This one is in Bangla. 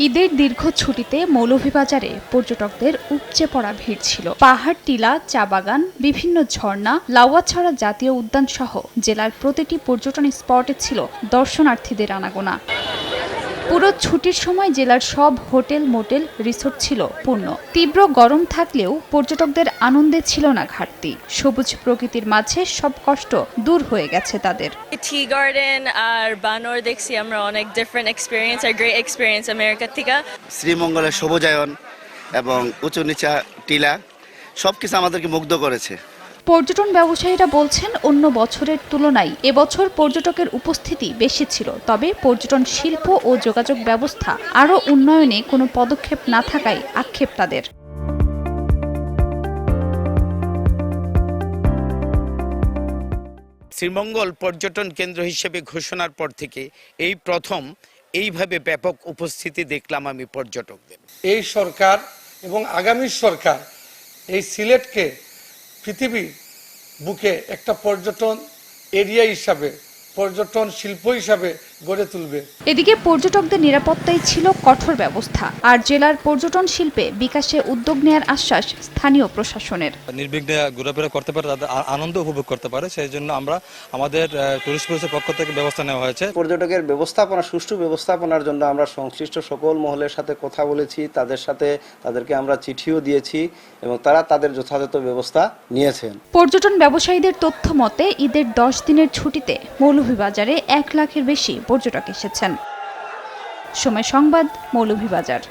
ঈদের দীর্ঘ ছুটিতে মৌলভীবাজারে পর্যটকদের উপচে পড়া ভিড় ছিল। পাহাড়, টিলা, চা বাগান, বিভিন্ন ঝর্ণা, লাউয়াছড়া জাতীয় উদ্যান সহ জেলার প্রতিটি পর্যটন স্পটে ছিল দর্শনার্থীদের আনাগোনা। পুরো ছুটির সময় জেলার সব হোটেল, মোটেল, রিসোর্ট ছিল পূর্ণ। তীব্র গরম থাকলেও পর্যটকদের আনন্দে ছিল না ঘাটতি। সবুজ প্রকৃতির মাঝে সব কষ্ট দূর হয়ে গেছে তাদের। টি গার্ডেন আর বানর দেখছি আমরা, অনেক different experience are great experience America থেকে। শ্রীমঙ্গলের সবুজায়ন এবং উঁচু নিচা টিলা সবকিছু আমাদেরকে মুগ্ধ করেছে। পর্যটন ব্যবসায়ীরা বলছেন, অন্য বছরের তুলনায় এবছর পর্যটকের উপস্থিতি বেশি ছিল। তবে পর্যটন শিল্প ও যোগাযোগ ব্যবস্থা আরও উন্নয়নে কোনো পদক্ষেপ না থাকায় আক্ষেপ তাদের। শ্রীমঙ্গল পর্যটন কেন্দ্র হিসেবে ঘোষণার পর থেকে এই প্রথম এইভাবে ব্যাপক উপস্থিতি দেখলাম আমি পর্যটকদের। এই সরকার এবং আগামী সরকার এই সিলেটকে পৃথিবীর বুকে একটা পর্যটন এরিয়া হিসাবে, পর্যটন শিল্প হিসাবে গড়ে তুলবে। এদিকে পর্যটকদের নিরাপত্তায় ছিল কঠোর ব্যবস্থা, আর জেলার পর্যটন শিল্পে বিকাশে উদ্যোগ নেওয়ার আশ্বাস স্থানীয় প্রশাসনের। নির্বিঘ্নে ঘোরাফেরা করতে পারে, তাদের আনন্দ উপভোগ করতে পারে, সেই জন্য আমরা আমাদের টুরিস্ট পুলিশের পক্ষ থেকে ব্যবস্থা নেওয়া হয়েছে। পর্যটকের ব্যবস্থাপনা, সুষ্ঠু ব্যবস্থাপনার জন্য আমরা সংশ্লিষ্ট সকল মহলের সাথে কথা বলেছি, তাদেরকে আমরা চিঠিও দিয়েছি এবং তারা তাদের যথাযথ ব্যবস্থা নিয়েছেন। পর্যটন ব্যবসায়ীদের তথ্য মতে ঈদের 10 দিনের ছুটিতে মৌলভীবাজারে 1 লাখের বেশি পর্যটক এসেছেন। সময় সংবাদ, মৌলভীবাজার।